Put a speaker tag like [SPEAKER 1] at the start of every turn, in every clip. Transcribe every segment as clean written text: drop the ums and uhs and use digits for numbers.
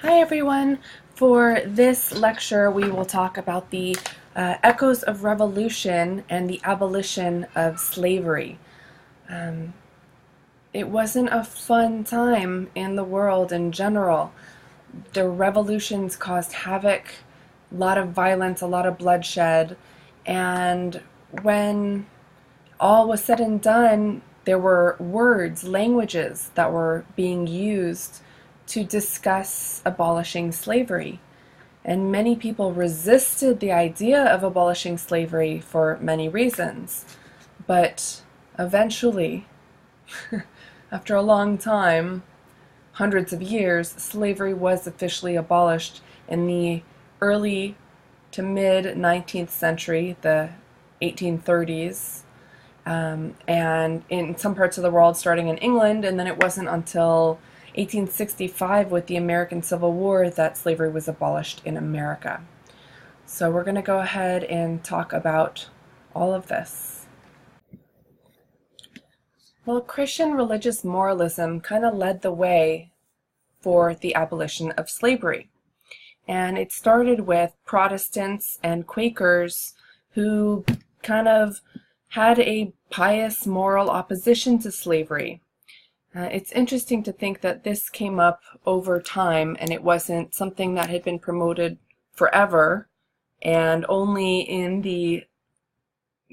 [SPEAKER 1] Hi everyone. For this lecture we will talk about the echoes of revolution and the abolition of slavery. Um, it wasn't a fun time in the world in general. The revolutions caused havoc, a lot of violence, a lot of bloodshed, and when all was said and done, there were words, languages that were being used to discuss abolishing slavery. And many people resisted the idea of abolishing slavery for many reasons. But eventually, after a long time, hundreds of years, slavery was officially abolished in the early to mid 19th century, the 1830s. And in some parts of the world, starting in England, and then it wasn't until 1865 with the American Civil War that slavery was abolished in America. So we're going to go ahead and talk about all of this. Well, Christian religious moralism kind of led the way for the abolition of slavery. And it started with Protestants and Quakers who kind of had a pious moral opposition to slavery. It's interesting to think that this came up over time and it wasn't something that had been promoted forever, and only in the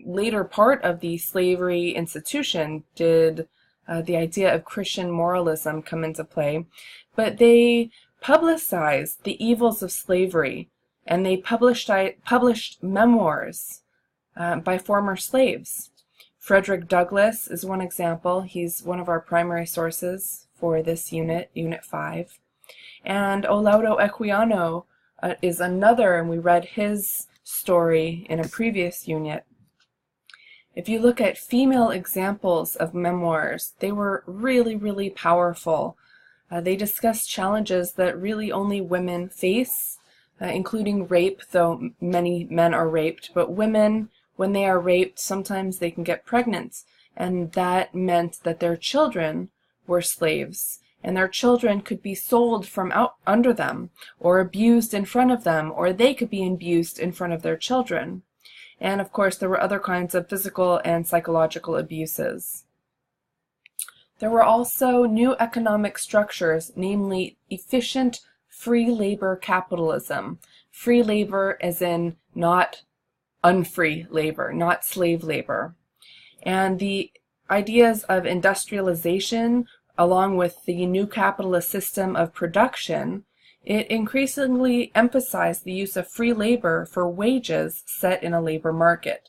[SPEAKER 1] later part of the slavery institution did the idea of Christian moralism come into play. But they publicized the evils of slavery, and they published memoirs by former slaves. Frederick Douglass is one example. He's one of our primary sources for this unit, Unit 5. And Olaudah Equiano is another, and we read his story in a previous unit. If you look at female examples of memoirs, they were really, really powerful. They discuss challenges that really only women face, including rape, though many men are raped, but women, when they are raped, sometimes they can get pregnant, and that meant that their children were slaves, and their children could be sold from out under them, or abused in front of them, or they could be abused in front of their children. And of course, there were other kinds of physical and psychological abuses. There were also new economic structures, namely efficient free labor capitalism. Free labor as in not unfree labor, not slave labor. And the ideas of industrialization, along with the new capitalist system of production, it increasingly emphasized the use of free labor for wages set in a labor market.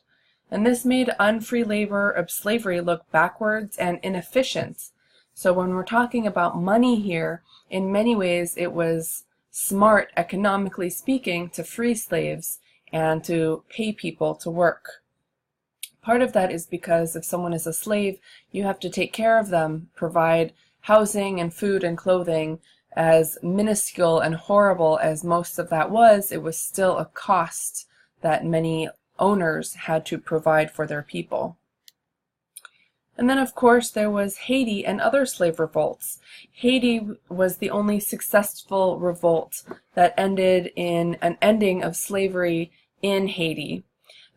[SPEAKER 1] And this made unfree labor of slavery look backwards and inefficient. So when we're talking about money here, in many ways it was smart, economically speaking, to free slaves and to pay people to work. Part of that is because if someone is a slave, you have to take care of them, provide housing and food and clothing. As minuscule and horrible as most of that was, it was still a cost that many owners had to provide for their people. And then, of course, there was Haiti and other slave revolts. Haiti was the only successful revolt that ended in an ending of slavery in Haiti.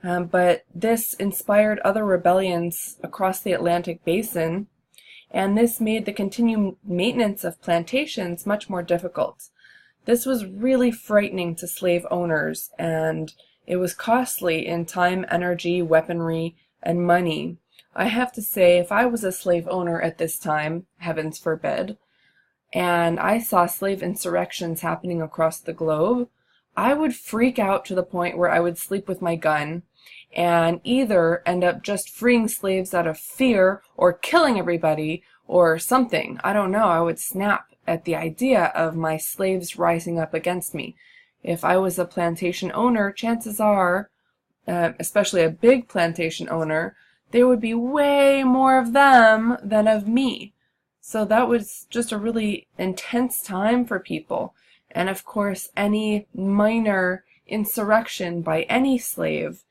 [SPEAKER 1] But this inspired other rebellions across the Atlantic basin, and this made the continued maintenance of plantations much more difficult. This was really frightening to slave owners, and it was costly in time, energy, weaponry, and money. I have to say, if I was a slave owner at this time, heavens forbid, and I saw slave insurrections happening across the globe, I would freak out to the point where I would sleep with my gun and either end up just freeing slaves out of fear or killing everybody or something. I don't know. I would snap at the idea of my slaves rising up against me. If I was a plantation owner, chances are, especially a big plantation owner, there would be way more of them than of me. So that was just a really intense time for people. And of course, any minor insurrection by any slave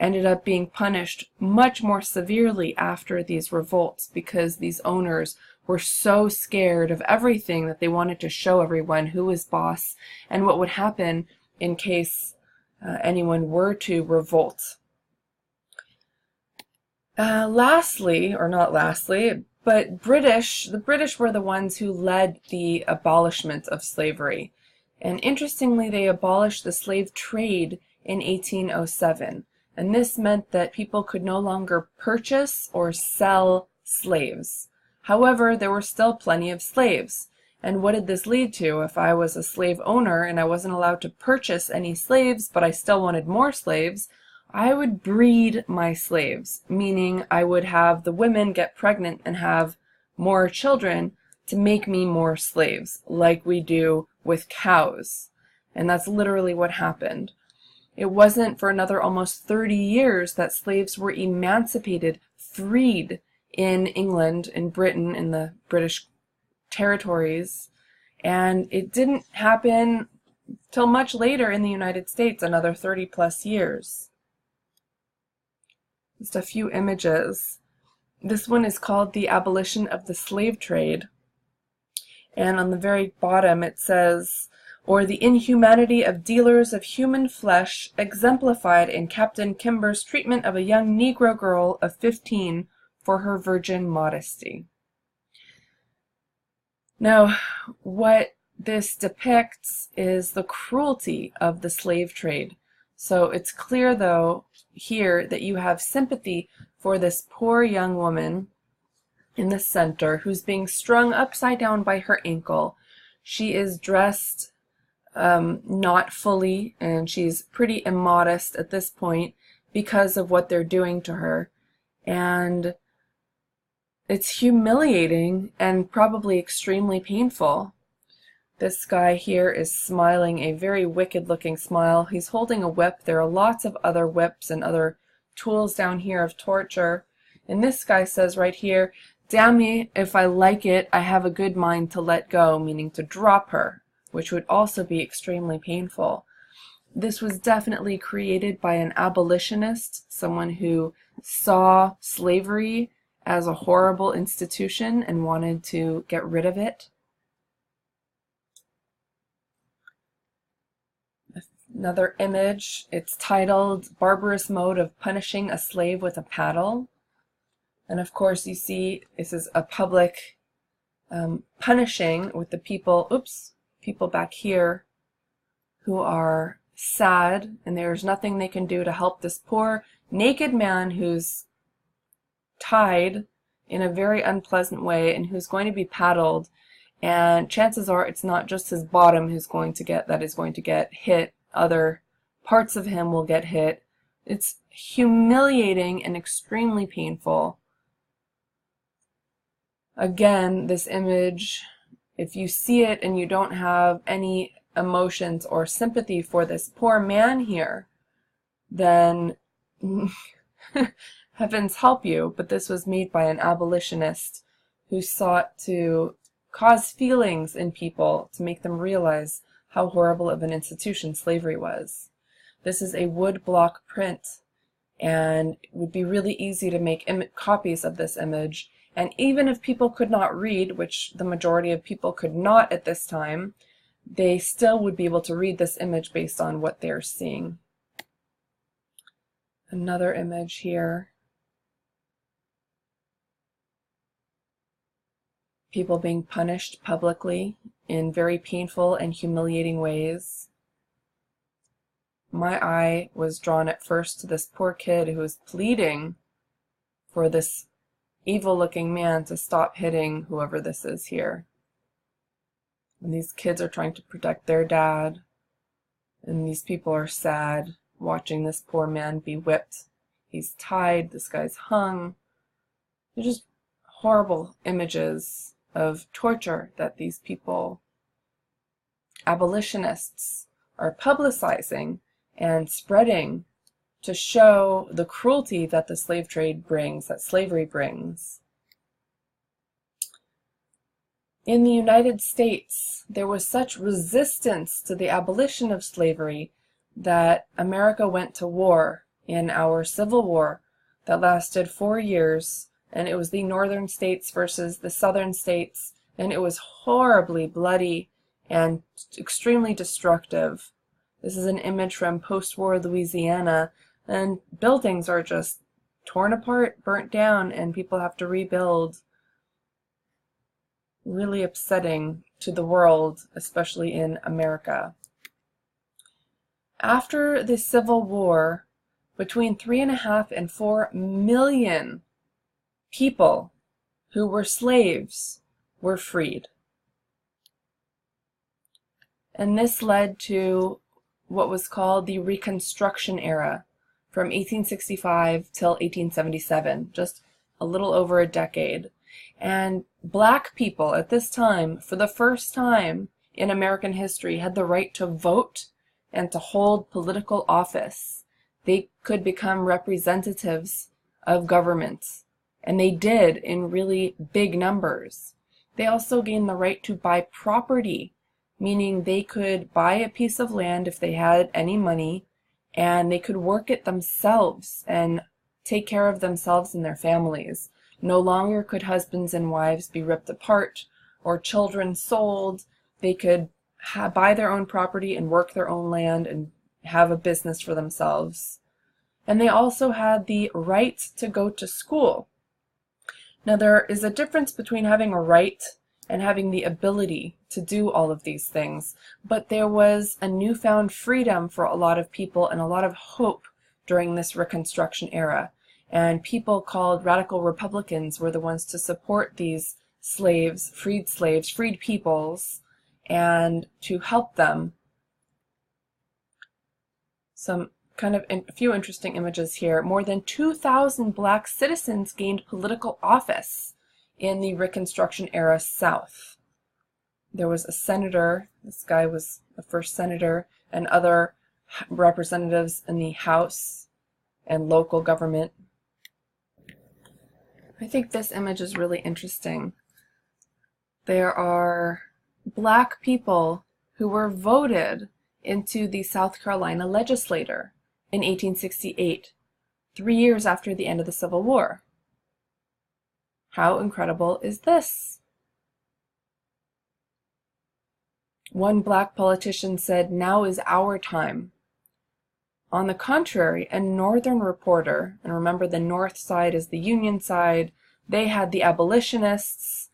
[SPEAKER 1] ended up being punished much more severely after these revolts because these owners were so scared of everything that they wanted to show everyone who was boss and what would happen in case anyone were to revolt. Lastly, or not lastly, but the British were the ones who led the abolishment of slavery. And interestingly, they abolished the slave trade in 1807. And this meant that people could no longer purchase or sell slaves. However, there were still plenty of slaves. And what did this lead to? If I was a slave owner and I wasn't allowed to purchase any slaves, but I still wanted more slaves, I would breed my slaves, meaning I would have the women get pregnant and have more children to make me more slaves, like we do with cows. And that's literally what happened. It wasn't for another almost 30 years that slaves were emancipated, freed in England, in Britain, in the British territories. And it didn't happen till much later in the United States, another 30 plus years. Just a few images. This one is called The Abolition of the Slave Trade. And on the very bottom it says, or the inhumanity of dealers of human flesh exemplified in Captain Kimber's treatment of a young Negro girl of 15 for her virgin modesty. Now, what this depicts is the cruelty of the slave trade. So it's clear, though, here that you have sympathy for this poor young woman in the center who's being strung upside down by her ankle. She is dressed not fully, and she's pretty immodest at this point because of what they're doing to her. And it's humiliating and probably extremely painful. This guy here is smiling a very wicked-looking smile. He's holding a whip. There are lots of other whips and other tools down here of torture. And this guy says right here, "Damn me, if I like it, I have a good mind to let go," meaning to drop her, which would also be extremely painful. This was definitely created by an abolitionist, someone who saw slavery as a horrible institution and wanted to get rid of it. Another image, it's titled "Barbarous Mode of Punishing a Slave with a Paddle." And of course you see this is a public punishing with the people back here who are sad, and there's nothing they can do to help this poor naked man who's tied in a very unpleasant way and who's going to be paddled, and chances are it's not just his bottom who's going to get hit. Other parts of him will get hit. It's humiliating and extremely painful. Again, this image, if you see it and you don't have any emotions or sympathy for this poor man here, then heavens help you. But this was made by an abolitionist who sought to cause feelings in people to make them realize how horrible of an institution slavery was. This is a wood block print, and it would be really easy to make copies of this image. And even if people could not read, which the majority of people could not at this time, they still would be able to read this image based on what they're seeing. Another image here. People being punished publicly in very painful and humiliating ways. My eye was drawn at first to this poor kid who was pleading for this evil-looking man to stop hitting whoever this is here. And these kids are trying to protect their dad, and these people are sad watching this poor man be whipped. He's tied, this guy's hung. They're just horrible images of torture that these people, abolitionists, are publicizing and spreading to show the cruelty that the slave trade brings, that slavery brings. In the United States, there was such resistance to the abolition of slavery that America went to war in our Civil War that lasted 4 years and it was the northern states versus the southern states, and it was horribly bloody and extremely destructive. This is an image from post-war Louisiana, and buildings are just torn apart, burnt down, and people have to rebuild. Really upsetting to the world, especially in America. After the Civil War, between 3.5 and 4 million people who were slaves were freed. And this led to what was called the Reconstruction era from 1865 till 1877, just a little over a decade. And black people at this time, for the first time in American history, had the right to vote and to hold political office. They could become representatives of government, and they did in really big numbers. They also gained the right to buy property, meaning they could buy a piece of land if they had any money, and they could work it themselves and take care of themselves and their families. No longer could husbands and wives be ripped apart or children sold. They could buy their own property and work their own land and have a business for themselves. And they also had the right to go to school. Now, there is a difference between having a right and having the ability to do all of these things, but there was a newfound freedom for a lot of people and a lot of hope during this Reconstruction era. And people called radical Republicans were the ones to support these slaves, freed peoples, and to help them. Some a few interesting images here. More than 2,000 black citizens gained political office in the Reconstruction era South. There was a senator, this guy was the first senator, and other representatives in the House and local government. I think this image is really interesting. There are black people who were voted into the South Carolina legislature in 1868, 3 years after the end of the Civil War. How incredible is this? One black politician said, "Now is our time." On the contrary, a Northern reporter, and remember the North side is the Union side, they had the abolitionists,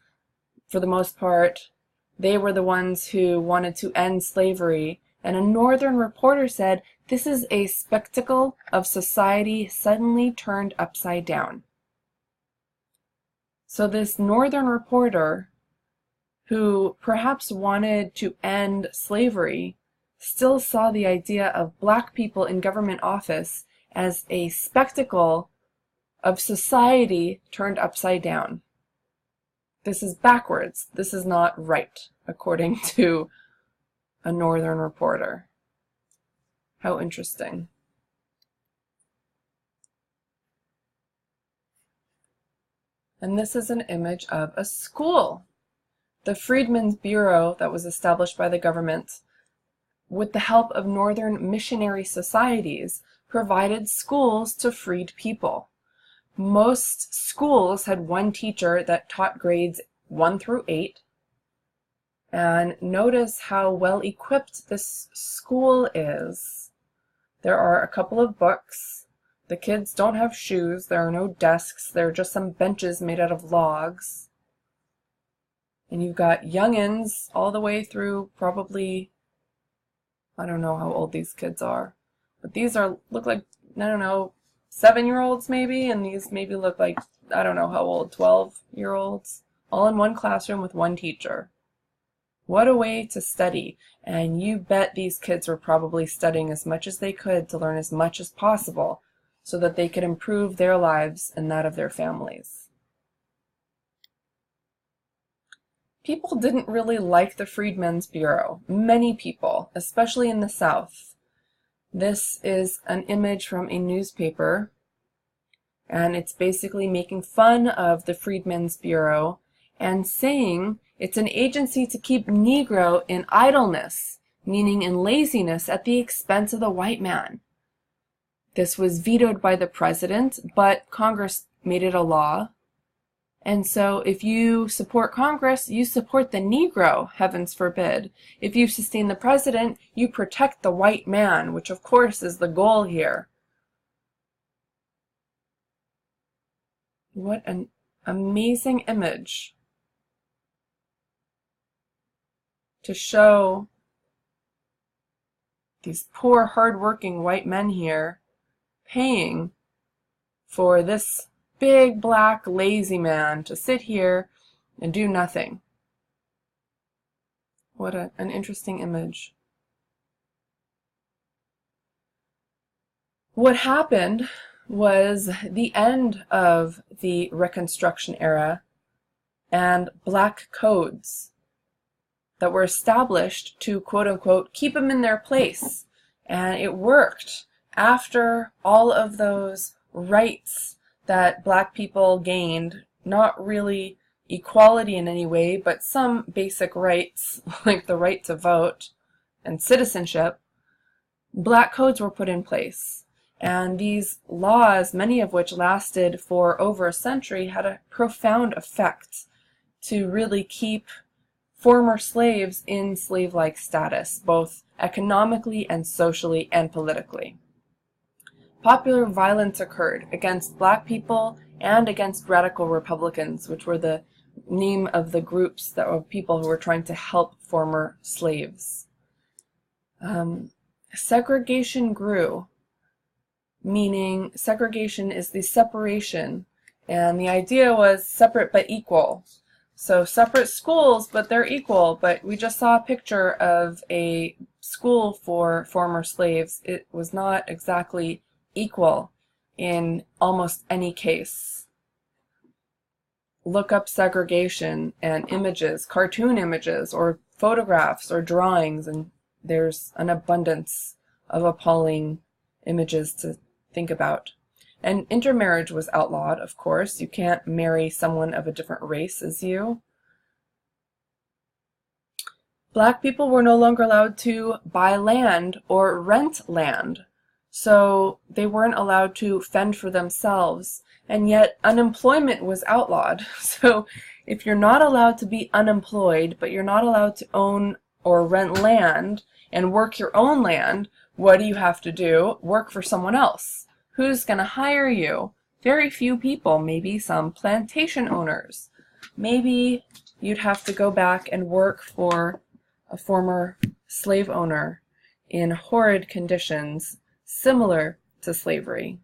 [SPEAKER 1] for the most part. They were the ones who wanted to end slavery. And a Northern reporter said, "This is a spectacle of society suddenly turned upside down." So this Northern reporter, who perhaps wanted to end slavery, still saw the idea of black people in government office as a spectacle of society turned upside down. This is backwards. This is not right, according to a Northern reporter. How interesting. And this is an image of a school. The Freedmen's Bureau that was established by the government, with the help of Northern missionary societies, provided schools to freed people. Most schools had one teacher that taught grades 1 through 8. And notice how well equipped this school is. There are a couple of books. The kids don't have shoes. There are no desks. There are just some benches made out of logs. And you've got youngins all the way through probably, I don't know how old these kids are, but these look like, I don't know, 7-year-olds maybe, and these maybe look like, I don't know how old, 12-year-olds, all in one classroom with one teacher. What a way to study. And you bet these kids were probably studying as much as they could to learn as much as possible so that they could improve their lives and that of their families. People didn't really like the Freedmen's Bureau. Many people, especially in the South. This is an image from a newspaper, and it's basically making fun of the Freedmen's Bureau and saying it's an agency to keep Negro in idleness, meaning in laziness at the expense of the white man. This was vetoed by the president, but Congress made it a law, And so if you support Congress, you support the Negro, heavens forbid. If you sustain the president, you protect the white man, which of course is the goal here. What an amazing image to show these poor, hard-working white men here paying for this big, black, lazy man to sit here and do nothing. What an interesting image. What happened was the end of the Reconstruction era and black codes that were established to, quote-unquote, keep them in their place. And it worked. After all of those rights that black people gained, not really equality in any way, but some basic rights, like the right to vote and citizenship, black codes were put in place. And these laws, many of which lasted for over a century, had a profound effect to really keep former slaves in slave-like status, both economically and socially and politically. Popular violence occurred against black people and against radical Republicans, which were the name of the groups that were people who were trying to help former slaves. Segregation grew, meaning segregation is the separation, and the idea was separate but equal. So separate schools, but they're equal. But we just saw a picture of a school for former slaves. It was not exactly equal in almost any case. Look up segregation and images, cartoon images, or photographs, or drawings, and there's an abundance of appalling images to think about. And intermarriage was outlawed, of course. You can't marry someone of a different race as you. Black people were no longer allowed to buy land or rent land, so they weren't allowed to fend for themselves. And yet unemployment was outlawed. So if you're not allowed to be unemployed, but you're not allowed to own or rent land and work your own land, what do you have to do? Work for someone else. Who's going to hire you? Very few people, maybe some plantation owners. Maybe you'd have to go back and work for a former slave owner in horrid conditions similar to slavery.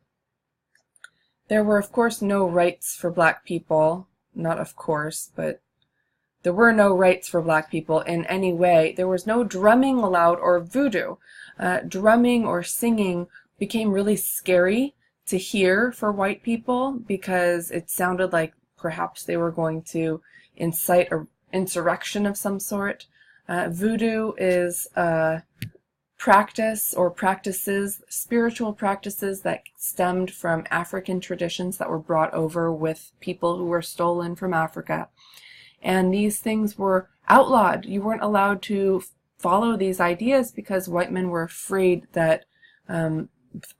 [SPEAKER 1] There were, of course, no rights for black people. Not of course, but there were no rights for black people in any way. There was no drumming allowed or voodoo. Drumming or singing became really scary to hear for white people because it sounded like perhaps they were going to incite an insurrection of some sort. Voodoo is a practice or practices, spiritual practices that stemmed from African traditions that were brought over with people who were stolen from Africa. And these things were outlawed. You weren't allowed to follow these ideas because white men were afraid that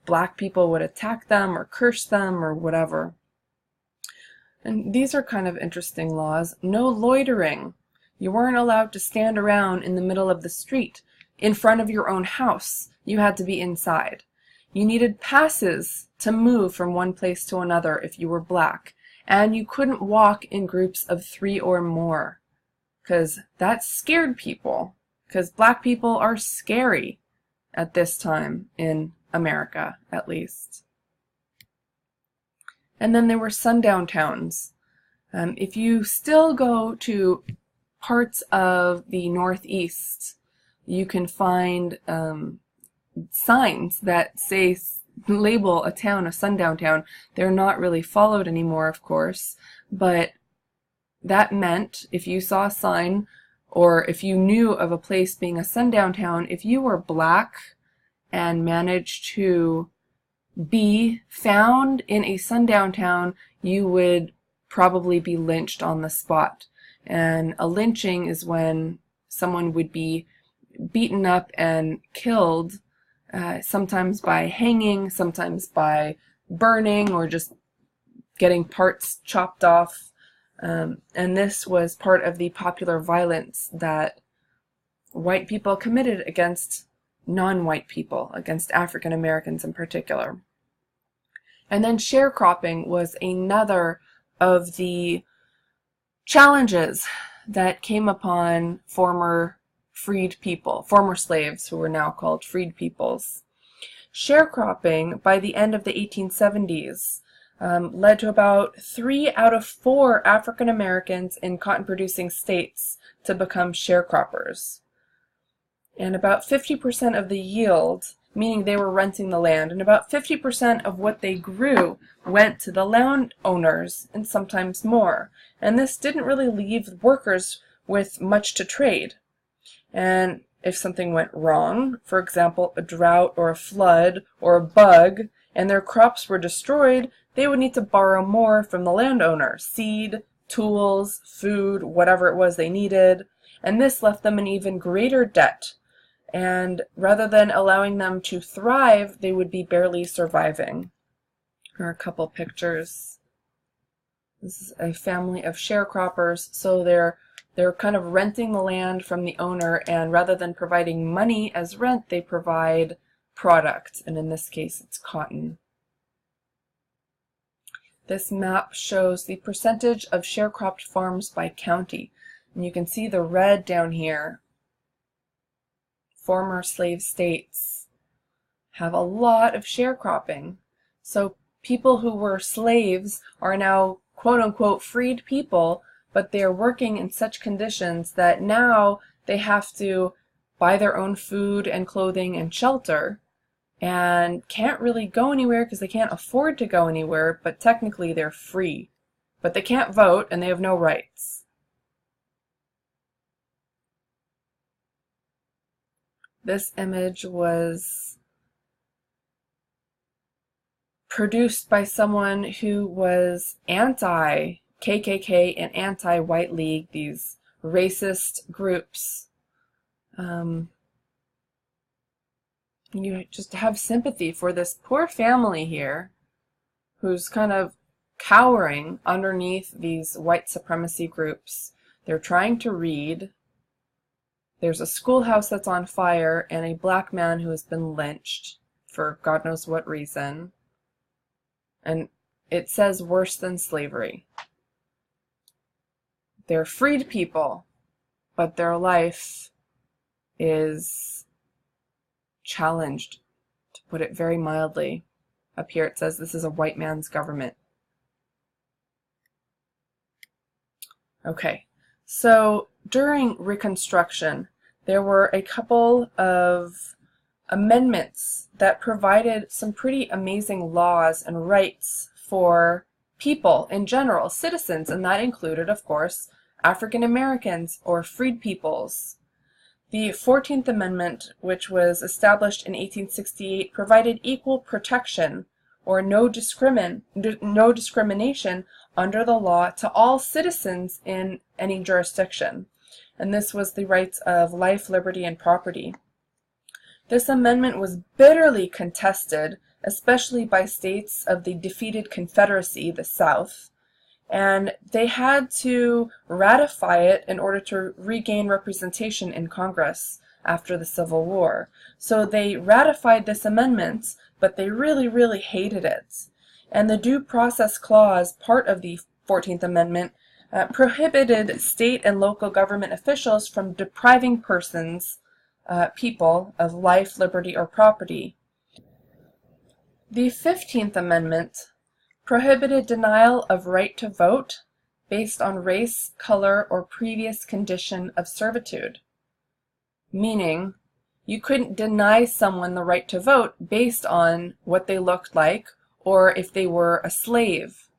[SPEAKER 1] black people would attack them or curse them or whatever. And these are kind of interesting laws. No loitering. You weren't allowed to stand around in the middle of the street in front of your own house. You had to be inside. You needed passes to move from one place to another if you were black. And you couldn't walk in groups of 3 or more because that scared people. Because black people are scary at this time in America, at least. And then there were sundown towns. If you still go to parts of the Northeast, you can find signs that say, label a town a sundown town. They're not really followed anymore, of course, but that meant if you saw a sign or if you knew of a place being a sundown town, if you were black and managed to be found in a sundown town, you would probably be lynched on the spot. And a lynching is when someone would be beaten up and killed, sometimes by hanging, sometimes by burning, or just getting parts chopped off. And this was part of the popular violence that white people committed against non-white people, against African Americans in particular. And then sharecropping was another of the challenges that came upon former freed people, former slaves who were now called freed peoples. Sharecropping, by the end of the 1870s, led to about 3 out of 4 African Americans in cotton-producing states to become sharecroppers. And about 50% of the yield, meaning they were renting the land, and about 50% of what they grew went to the landowners, and sometimes more. And this didn't really leave workers with much to trade. And if something went wrong, for example, a drought or a flood or a bug, and their crops were destroyed, they would need to borrow more from the landowner: seed, tools, food, whatever it was they needed. And this left them in even greater debt. And rather than allowing them to thrive, they would be barely surviving. Here are a couple pictures. This is a family of sharecroppers, so they're kind of renting the land from the owner, and rather than providing money as rent, they provide product, and in this case it's cotton. This map shows the percentage of sharecropped farms by county, and you can see the red down here. Former slave states have a lot of sharecropping. So people who were slaves are now quote-unquote freed people, but they're working in such conditions that now they have to buy their own food and clothing and shelter, and can't really go anywhere because they can't afford to go anywhere, but technically they're free. But they can't vote and they have no rights. This image was produced by someone who was anti-KKK and anti-White League, these racist groups. You just have sympathy for this poor family here who's kind of cowering underneath these white supremacy groups. They're trying to read. There's a schoolhouse that's on fire and a black man who has been lynched for God knows what reason. And it says worse than slavery. They're freed people, but their life is challenged, to put it very mildly. Up here it says this is a white man's government. Okay, so during Reconstruction, there were a couple of amendments that provided some pretty amazing laws and rights for people in general, citizens, and that included, of course, African Americans or freed peoples. The 14th Amendment, which was established in 1868, provided equal protection or no discrimination under the law to all citizens in any jurisdiction. And this was the rights of life, liberty, and property. This amendment was bitterly contested, especially by states of the defeated Confederacy, the South, and they had to ratify it in order to regain representation in Congress after the Civil War. So they ratified this amendment, but they really, really hated it. And the Due Process Clause, part of the 14th Amendment, prohibited state and local government officials from depriving persons, people, of life, liberty, or property. The 15th Amendment prohibited denial of right to vote based on race, color, or previous condition of servitude. Meaning, you couldn't deny someone the right to vote based on what they looked like or if they were a slave.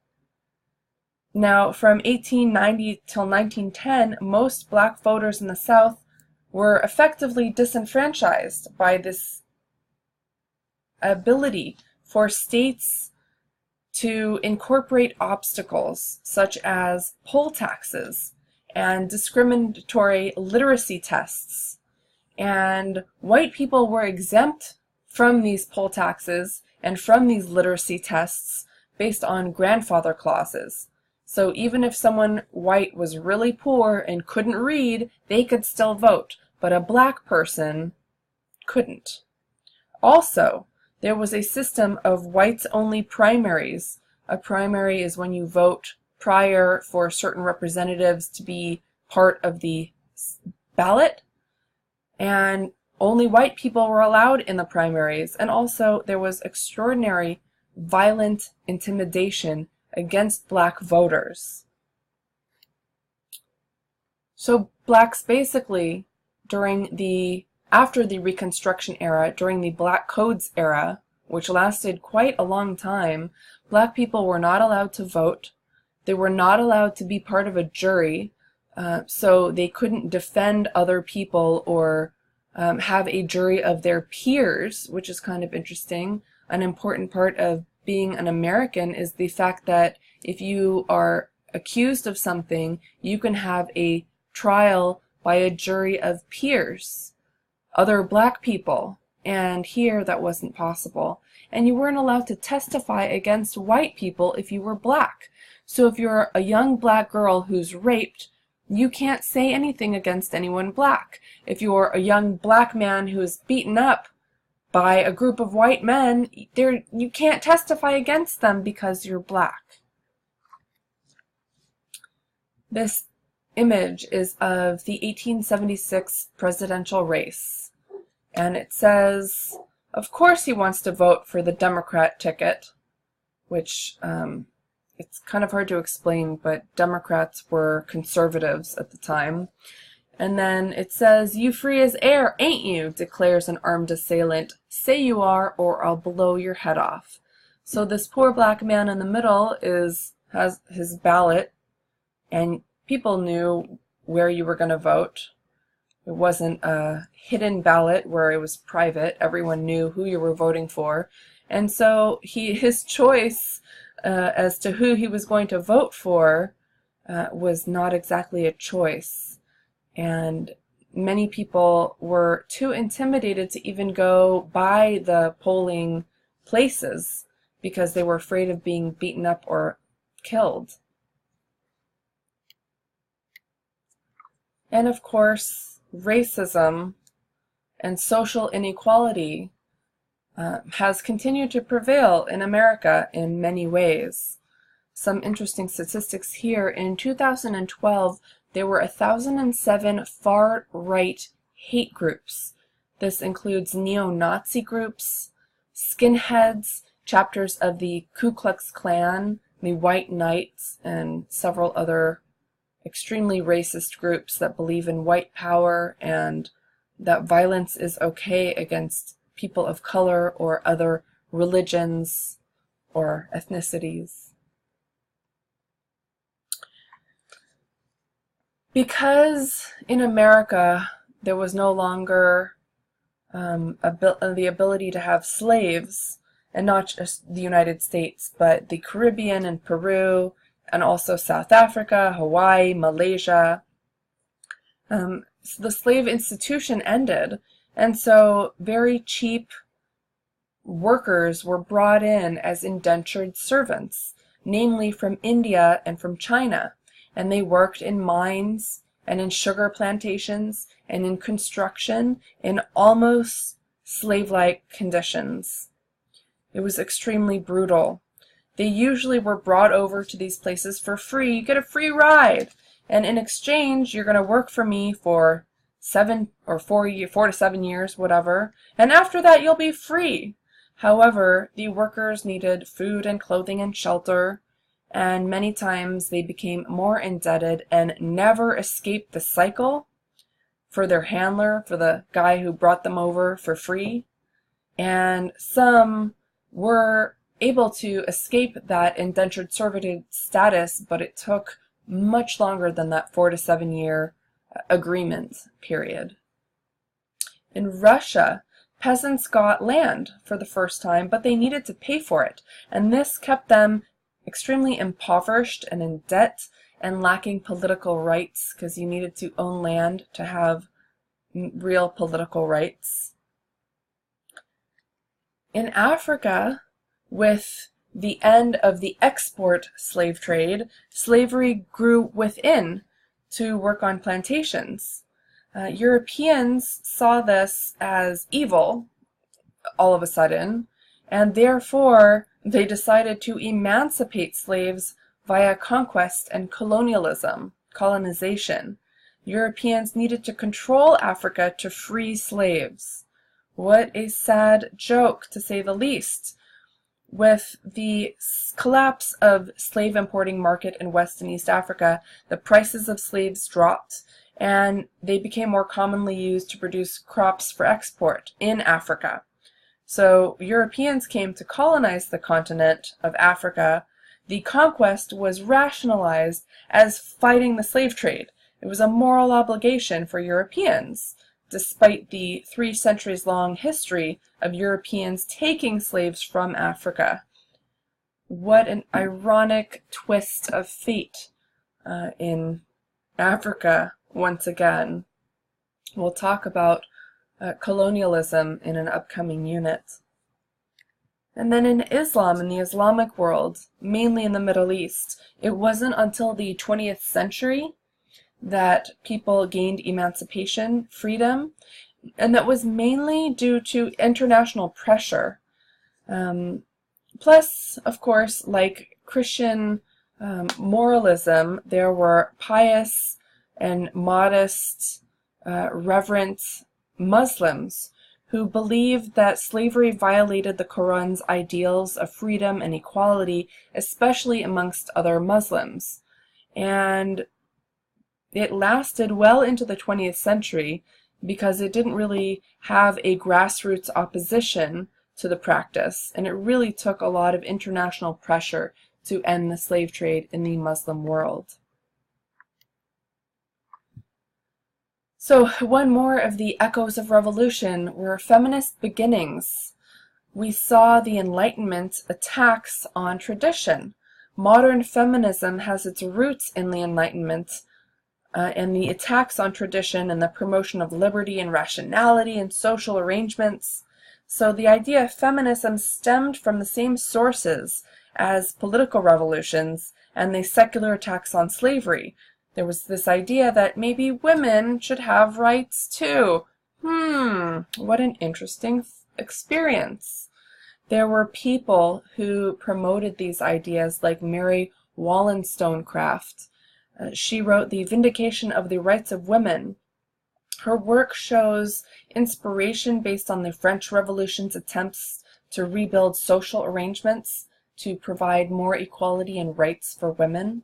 [SPEAKER 1] Now, from 1890 till 1910, most black voters in the South were effectively disenfranchised by this ability for states to incorporate obstacles such as poll taxes and discriminatory literacy tests. And white people were exempt from these poll taxes and from these literacy tests based on grandfather clauses. So even if someone white was really poor and couldn't read, they could still vote, but a black person couldn't. Also, there was a system of whites-only primaries. A primary is when you vote prior for certain representatives to be part of the ballot, and only white people were allowed in the primaries. And also, there was extraordinary violent intimidation against black voters. So blacks basically, after the Reconstruction era, during the Black Codes era, which lasted quite a long time, black people were not allowed to vote. They were not allowed to be part of a jury, so they couldn't defend other people or have a jury of their peers, which is kind of interesting. An important part of being an American is the fact that if you are accused of something, you can have a trial by a jury of peers, other black people, and here that wasn't possible. And you weren't allowed to testify against white people if you were black. So if you're a young black girl who's raped, you can't say anything against anyone black. If you're a young black man who is beaten up by a group of white men, you can't testify against them because you're black. This image is of the 1876 presidential race, and it says, of course he wants to vote for the Democrat ticket, which it's kind of hard to explain, but Democrats were conservatives at the time. And then it says, "You free as air, ain't you?" declares an armed assailant. "Say you are, or I'll blow your head off." So this poor black man in the middle has his ballot, and people knew where you were going to vote. It wasn't a hidden ballot where it was private. Everyone knew who you were voting for. And so his choice as to who he was going to vote for was not exactly a choice. And many people were too intimidated to even go by the polling places because they were afraid of being beaten up or killed. And of course, racism and social inequality has continued to prevail in America in many ways. Some interesting statistics here. In 2012, there were 1,007 far-right hate groups. This includes neo-Nazi groups, skinheads, chapters of the Ku Klux Klan, the White Knights, and several other extremely racist groups that believe in white power and that violence is okay against people of color or other religions or ethnicities. Because in America there was no longer the ability to have slaves, and not just the United States, but the Caribbean and Peru, and also South Africa, Hawaii, Malaysia. So the slave institution ended, and so very cheap workers were brought in as indentured servants, namely from India and from China, and they worked in mines and in sugar plantations and in construction in almost slave-like conditions. It was extremely brutal. They usually were brought over to these places for free. You get a free ride, and in exchange, you're going to work for me for 4 to 7 years, whatever, and after that, you'll be free. However, the workers needed food and clothing and shelter, and many times they became more indebted and never escaped the cycle for their handler, for the guy who brought them over for free. And some were able to escape that indentured servitude status, but it took much longer than that 4 to 7 year agreement period. In Russia, peasants got land for the first time, but they needed to pay for it, and this kept them extremely impoverished and in debt and lacking political rights, because you needed to own land to have real political rights. In Africa, with the end of the export slave trade, slavery grew within to work on plantations. Europeans saw this as evil all of a sudden, and therefore they decided to emancipate slaves via conquest and colonization. Europeans needed to control Africa to free slaves. What a sad joke, to say the least. With the collapse of slave importing market in West and East Africa, the prices of slaves dropped, and they became more commonly used to produce crops for export in Africa. So Europeans came to colonize the continent of Africa. The conquest was rationalized as fighting the slave trade. It was a moral obligation for Europeans, despite the 3 centuries-long history of Europeans taking slaves from Africa. What an ironic twist of fate in Africa once again. We'll talk about colonialism in an upcoming unit. And then in Islam, in the Islamic world, mainly in the Middle East, it wasn't until the 20th century that people gained emancipation, freedom, and that was mainly due to international pressure. Plus, of course, like Christian moralism, there were pious and modest, reverent Muslims who believed that slavery violated the Quran's ideals of freedom and equality, especially amongst other Muslims. And it lasted well into the 20th century because it didn't really have a grassroots opposition to the practice, and it really took a lot of international pressure to end the slave trade in the Muslim world. So one more of the echoes of revolution were feminist beginnings. We saw the Enlightenment attacks on tradition. Modern feminism has its roots in the Enlightenment, and the attacks on tradition and the promotion of liberty and rationality and social arrangements. So the idea of feminism stemmed from the same sources as political revolutions and the secular attacks on slavery. There was this idea that maybe women should have rights too. What an interesting experience. There were people who promoted these ideas like Mary Wollstonecraft. She wrote The Vindication of the Rights of Women. Her work shows inspiration based on the French Revolution's attempts to rebuild social arrangements to provide more equality and rights for women.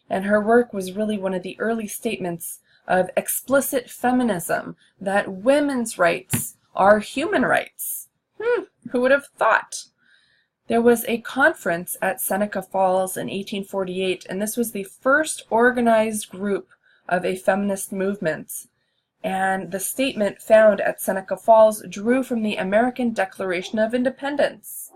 [SPEAKER 1] And her work was really one of the early statements of explicit feminism, that women's rights are human rights. Who would have thought? There was a conference at Seneca Falls in 1848, and this was the first organized group of a feminist movement. And the statement found at Seneca Falls drew from the American Declaration of Independence.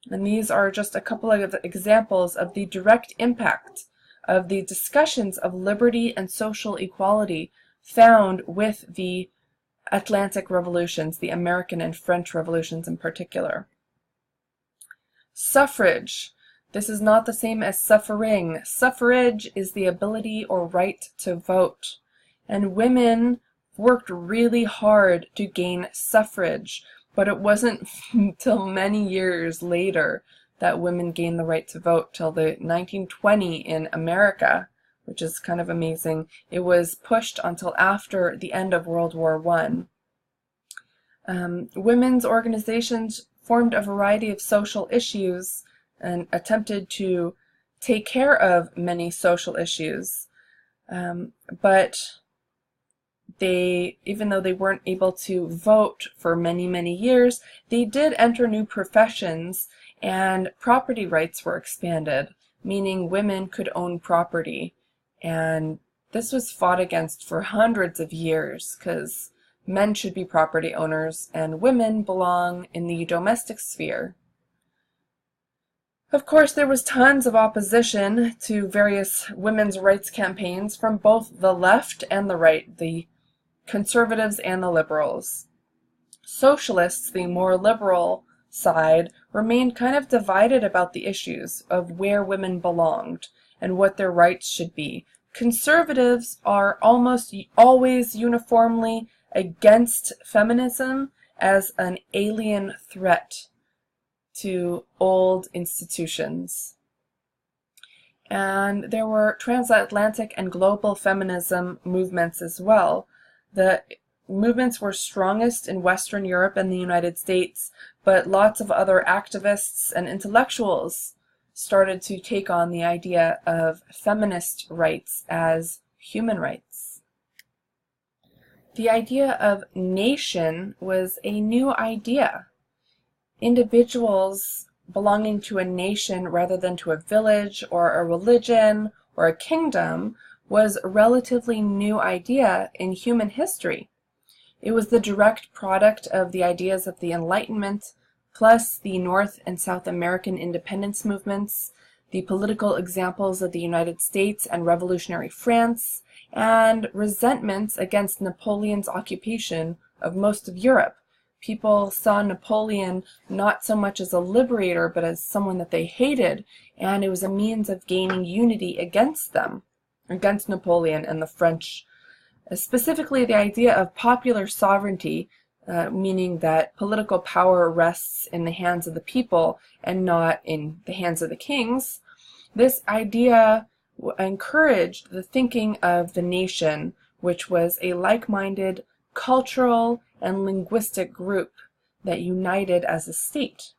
[SPEAKER 1] And these are just a couple of examples of the direct impact of the discussions of liberty and social equality found with the Atlantic revolutions, the American and French revolutions in particular. Suffrage. This is not the same as suffering. Suffrage is the ability or right to vote. And women worked really hard to gain suffrage, but it wasn't until many years later that women gained the right to vote, till the 1920 in America, which is kind of amazing. It was pushed until after the end of World War I. Women's organizations formed a variety of social issues and attempted to take care of many social issues. But even though they weren't able to vote for many, many years, they did enter new professions, and property rights were expanded, meaning women could own property. And this was fought against for hundreds of years, because men should be property owners and women belong in the domestic sphere. Of course, there was tons of opposition to various women's rights campaigns from both the left and the right, the conservatives and the liberals. Socialists, the more liberal side remained kind of divided about the issues of where women belonged and what their rights should be. Conservatives are almost always uniformly against feminism as an alien threat to old institutions. And there were transatlantic and global feminism movements as well. The movements were strongest in Western Europe and the United States, but lots of other activists and intellectuals started to take on the idea of feminist rights as human rights. The idea of nation was a new idea. Individuals belonging to a nation rather than to a village or a religion or a kingdom was a relatively new idea in human history. It was the direct product of the ideas of the Enlightenment, plus the North and South American independence movements, the political examples of the United States and revolutionary France, and resentments against Napoleon's occupation of most of Europe. People saw Napoleon not so much as a liberator, but as someone that they hated, and it was a means of gaining unity against them, against Napoleon and the French. Specifically, the idea of popular sovereignty, meaning that political power rests in the hands of the people and not in the hands of the kings. This idea encouraged the thinking of the nation, which was a like-minded cultural and linguistic group that united as a state.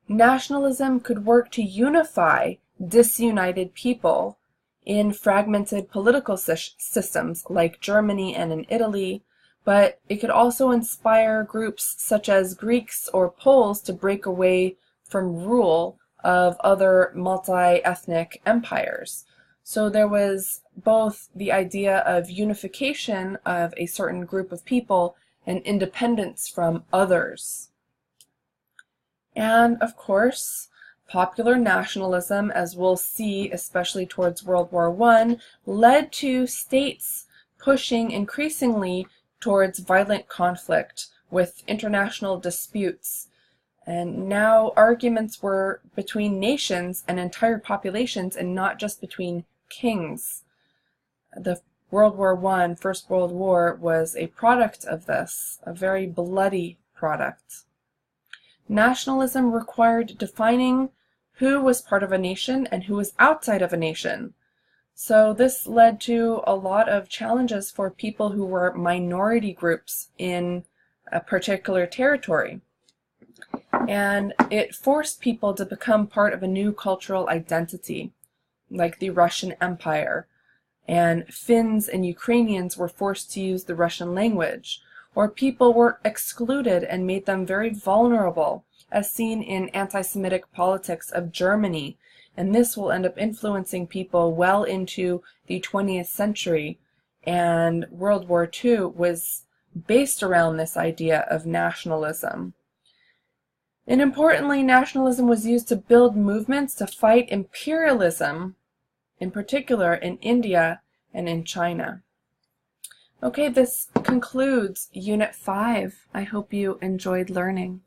[SPEAKER 1] Nationalism could work to unify disunited people in fragmented political systems like Germany and in Italy, but it could also inspire groups such as Greeks or Poles to break away from rule of other multi-ethnic empires. So there was both the idea of unification of a certain group of people and independence from others. And of course, popular nationalism, as we'll see, especially towards World War I, led to states pushing increasingly towards violent conflict with international disputes. And now arguments were between nations and entire populations and not just between kings. The World War I, First World War, was a product of this, a very bloody product. Nationalism required defining who was part of a nation and who was outside of a nation. So this led to a lot of challenges for people who were minority groups in a particular territory. And it forced people to become part of a new cultural identity, like the Russian Empire. And Finns and Ukrainians were forced to use the Russian language, or people were excluded and made them very vulnerable, as seen in anti-Semitic politics of Germany. And this will end up influencing people well into the 20th century. And World War II was based around this idea of nationalism. And importantly, nationalism was used to build movements to fight imperialism, in particular in India and in China. Okay, this concludes Unit 5. I hope you enjoyed learning.